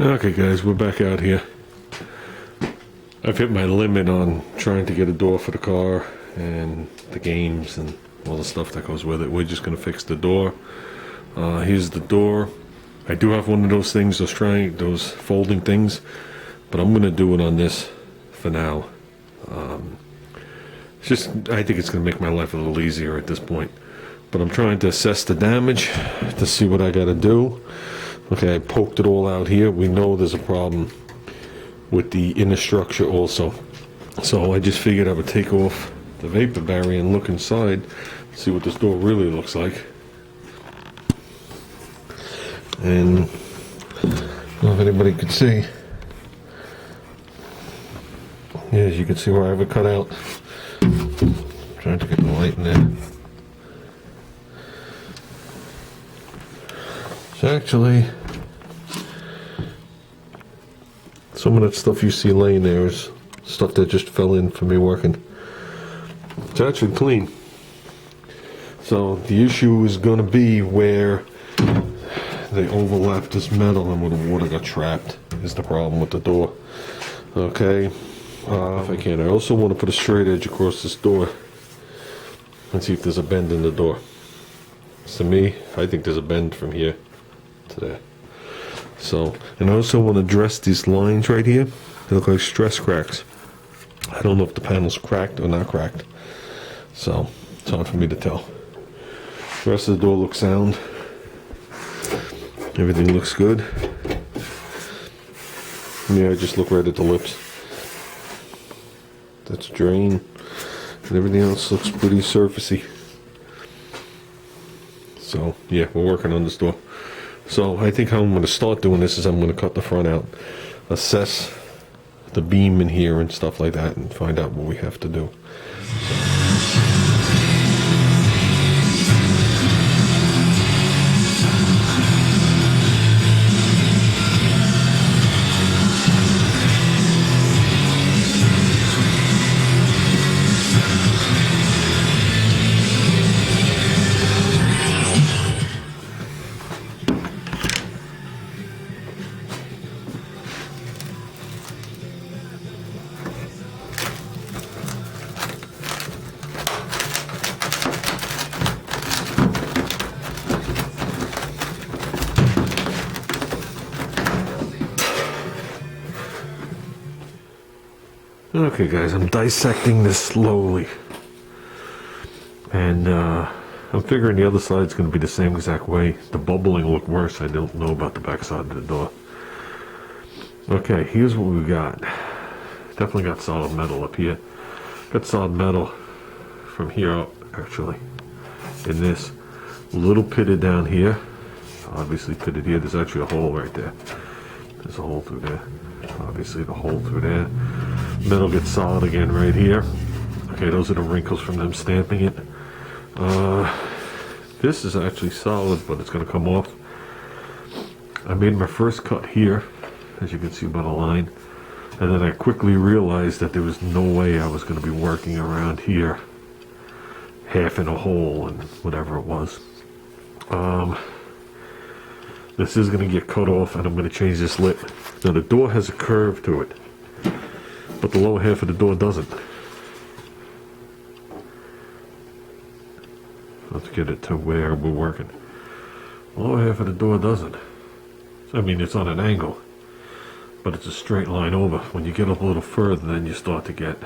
Okay guys, we're back out here. I've hit my limit on trying to get a door for the car and the games and all the stuff that goes with it. We're just gonna fix the door. Here's the door. I do have one of those things, those folding things, but I'm gonna do it on this for now. I think it's gonna make my life a little easier at this point. But I'm trying to assess the damage to see what I gotta do. Okay, I poked it all out here. We know there's a problem with the inner structure also. So I just figured I would take off the vapor barrier and look inside, see what this door really looks like. And I don't know if anybody could see. Yeah, as you can see where I have it cut out. Trying to get the light in there. So actually, some of that stuff you see laying there is stuff that just fell in for me working. It's actually clean. So the issue is going to be where they overlap this metal and where the water got trapped is the problem with the door. Okay, if I can, I also want to put a straight edge across this door and see if there's a bend in the door. To me, I think there's a bend from here to there. So, and I also want to dress these lines right here. They look like stress cracks. I don't know if the panel's cracked or not cracked. So, it's hard for me to tell. The rest of the door looks sound. Everything looks good. Yeah, I just look right at the lips. That's a drain. And everything else looks pretty surfacey. So, yeah, we're working on this door. So I think how I'm going to start doing this is I'm going to cut the front out, assess the beam in here and stuff like that, and find out what we have to do. Okay guys, I'm dissecting this slowly. And I'm figuring the other side's going to be the same exact way. The bubbling looked worse. I don't know about the back side of the door. Okay, here's what we got. Definitely got solid metal up here. Got solid metal from here up, actually. In this. A little pitted down here. Obviously pitted here. There's actually a hole right there. There's a hole through there. Obviously the hole through there. Metal gets solid again right here. Okay, those are the wrinkles from them stamping it. This is actually solid, but it's going to come off. I made my first cut here, as you can see by the line, and then I quickly realized that there was no way I was going to be working around here, half in a hole and whatever it was. This is going to get cut off, and I'm going to change this lip. Now the door has a curve to it, but the lower half of the door doesn't. Let's get it to where we're working. The lower half of the door doesn't. I mean, it's on an angle, but it's a straight line over. When you get up a little further, then you start to get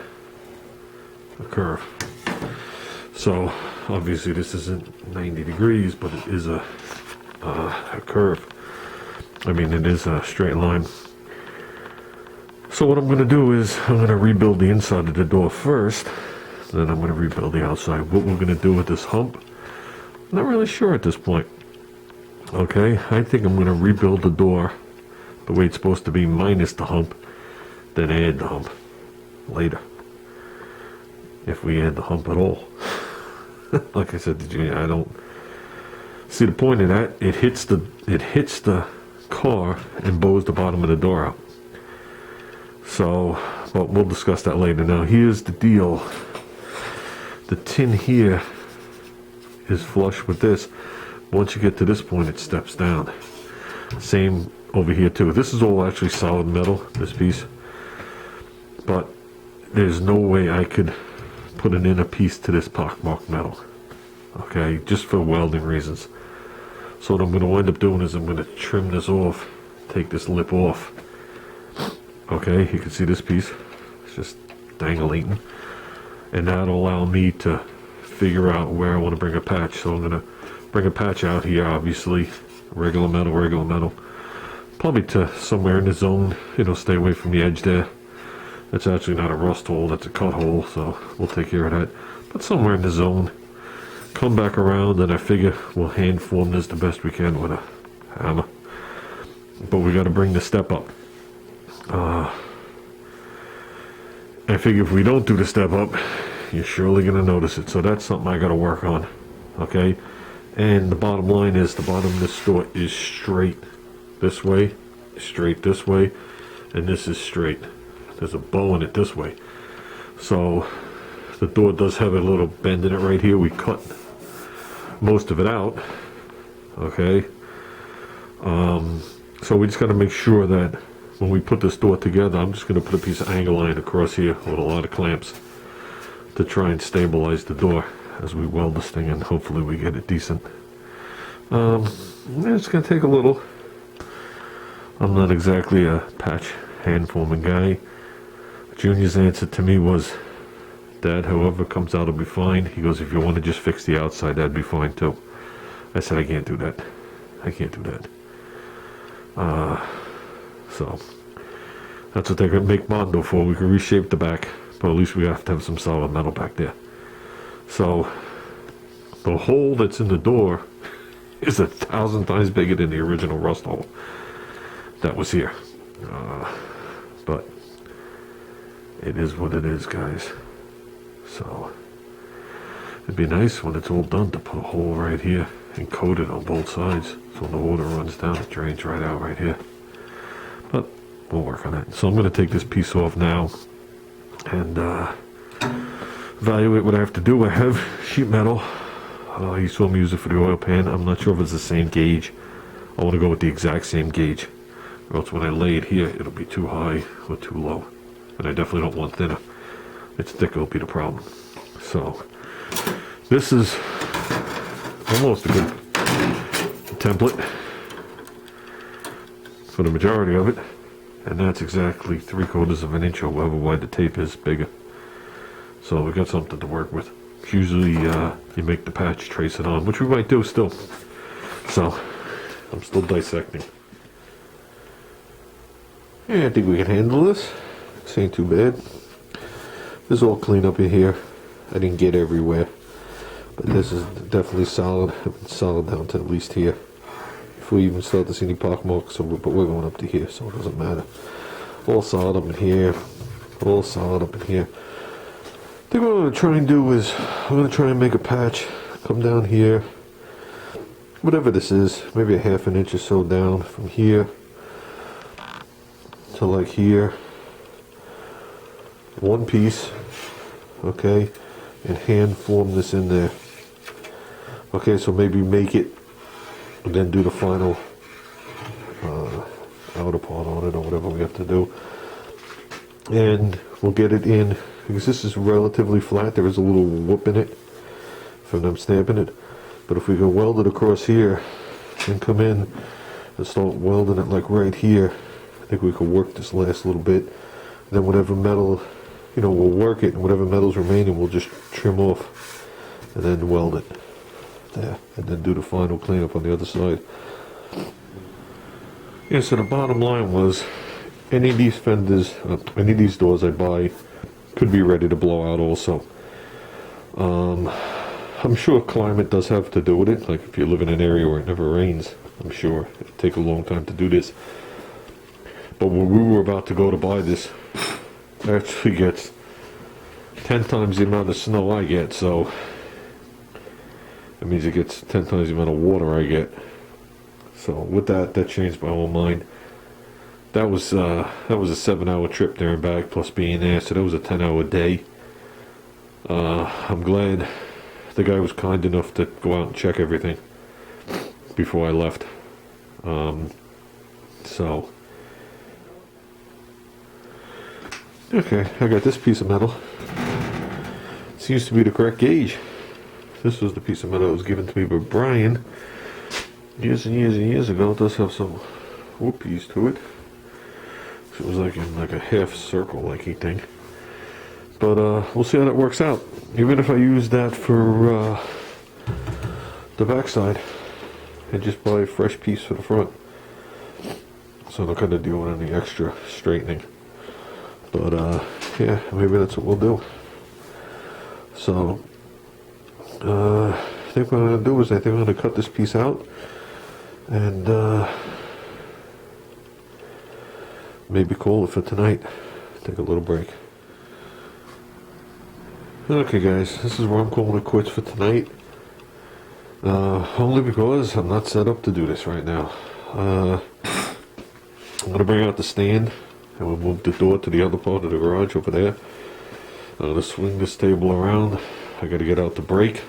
a curve. So obviously this isn't 90 degrees, but it is a curve. I mean, it is a straight line. So what I'm going to do is I'm going to rebuild the inside of the door first, then I'm going to rebuild the outside. What we're going to do with this hump, I'm not really sure at this point. Okay, I think I'm going to rebuild the door the way it's supposed to be minus the hump, then add the hump later. If we add the hump at all. Like I said to you, I don't see the point of that. It hits the car and bows the bottom of the door out. So, but we'll discuss that later. Now here's the deal. The tin here is flush with this. Once you get to this point, it steps down. Same over here too. This is all actually solid metal, this piece. But there's no way I could put an inner piece to this pockmarked metal. Okay, just for welding reasons. So what I'm going to wind up doing is I'm going to trim this off, take this lip off. Okay, you can see this piece. It's just dangling. And that'll allow me to figure out where I want to bring a patch. So I'm going to bring a patch out here, obviously. Regular metal. Probably to somewhere in the zone. Stay away from the edge there. That's actually not a rust hole, that's a cut hole, so we'll take care of that. But somewhere in the zone. Come back around, and I figure we'll hand form this the best we can with a hammer. But we got to bring the step up. I figure if we don't do the step up, you're surely going to notice it. So that's something I got to work on. Okay? And the bottom line is, the bottom of this door is straight this way, straight this way, and this is straight. There's a bow in it this way. So the door does have a little bend in it right here. We cut most of it out. Okay? So we just got to make sure that when we put this door together, I'm just going to put a piece of angle iron across here with a lot of clamps to try and stabilize the door as we weld this thing, and hopefully we get it decent. It's going to take a little. I'm not exactly a patch hand forming guy. Junior's answer to me was, Dad, however comes out will be fine. He goes, if you want to just fix the outside, that'd be fine too. I said, I can't do that. I can't do that. So that's what they're going to make Mondo for. We can reshape the back, but at least we have to have some solid metal back there. So the hole that's in the door is 1,000 times bigger than the original rust hole that was here. But it is what it is, guys. So it'd be nice when it's all done to put a hole right here and coat it on both sides, so when the water runs down, it drains right out right here. But we'll work on it. So I'm going to take this piece off now and evaluate what I have to do. I have sheet metal. You saw me use it for the oil pan. I'm not sure if it's the same gauge. I want to go with the exact same gauge, or else when I lay it here, it'll be too high or too low. And I definitely don't want thinner. It's thicker will be the problem. So this is almost a good template for the majority of it, and that's exactly 3/4 of an inch, or however wide the tape is, bigger. So we got something to work with. Usually you make the patch, trace it on, which we might do still. So I'm still dissecting. Yeah, I think we can handle this. This ain't too bad. This is all clean up in here. I didn't get everywhere, but this is definitely solid. It's solid down to at least here. If we even start to see any pock marks, but we're going up to here, so it doesn't matter. All solid up in here. All solid up in here. I think what I'm going to try and do is, I'm going to try and make a patch. Come down here. Whatever this is, maybe a 1/2 inch or so down from here to like here. One piece. Okay. And hand form this in there. Okay, so maybe make it and then do the final outer part on it, or whatever we have to do, and we'll get it in, because this is relatively flat. There is a little whoop in it from them stamping it, but if we can weld it across here and come in and start welding it like right here, I think we can work this last little bit, and then whatever metal, we'll work it, and whatever metal's remaining we'll just trim off and then weld it there, and then do the final cleanup on the other side. Yeah, so the bottom line was, any of these fenders, any of these doors I buy could be ready to blow out also. I'm sure climate does have to do with it. Like if you live in an area where it never rains, I'm sure it'll take a long time to do this. But when we were about to go to buy this, it actually gets 10 times the amount of snow I get, so that means it gets 10 times the amount of water I get. So with that changed my whole mind. That was a 7-hour trip there and back, plus being there, so that was a 10-hour day. I'm glad the guy was kind enough to go out and check everything before I left. So So, okay, I got this piece of metal. Seems to be the correct gauge. This was the piece of metal that was given to me by Brian years and years and years ago. It does have some whoopies to it. It was like in like a half circle like thing. But we'll see how that works out. Even if I use that for the backside and just buy a fresh piece for the front. So I'm not going to deal with any extra straightening. But yeah, maybe that's what we'll do. So I think what I'm going to do is I think I'm going to cut this piece out and maybe call it for tonight. Take a little break. Okay guys, this is where I'm calling it quits for tonight. Only because I'm not set up to do this right now. I'm going to bring out the stand and we'll move the door to the other part of the garage over there. I'm going to swing this table around. I got to get out the brake.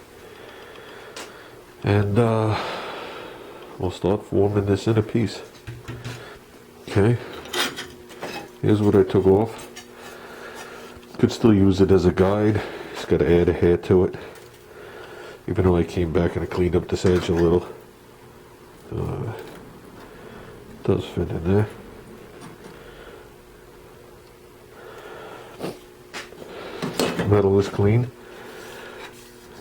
And we'll start forming this in a piece. Okay. Here's what I took off. Could still use it as a guide. Just got to add a hair to it. Even though I came back and I cleaned up this edge a little. It does fit in there. Metal is clean.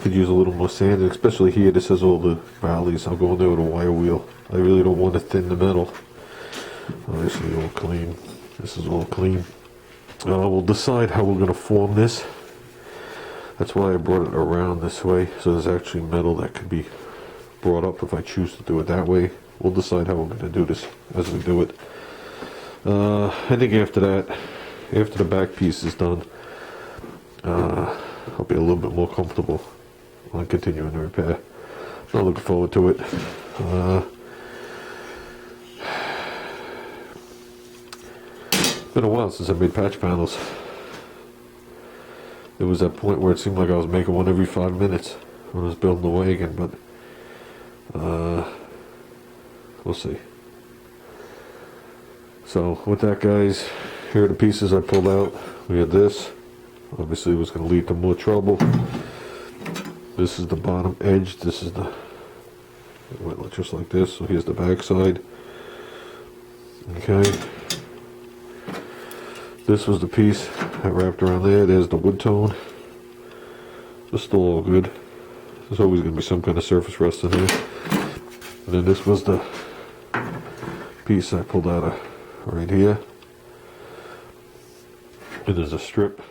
Could use a little more sand, especially here. This has all the valleys. I'll go in there with a wire wheel. I really don't want to thin the metal. Obviously all clean. This is all clean. We'll decide how we're going to form this. That's why I brought it around this way, so there's actually metal that could be brought up if I choose to do it that way. We'll decide how we're going to do this as we do it. I think after that, after the back piece is done, I'll be a little bit more comfortable on continuing the repair. I'm looking forward to it. It's been a while since I made patch panels. There was that point where it seemed like I was making one every 5 minutes when I was building the wagon, but we'll see. So with that guys, here are the pieces I pulled out. We had this. Obviously it was going to lead to more trouble. This is the bottom edge. This is the, it went just like this. So here's the back side. Okay. This was the piece that wrapped around there. There's the wood tone. It's still all good. There's always going to be some kind of surface rust in there. And then this was the piece I pulled out of right here. And there's a strip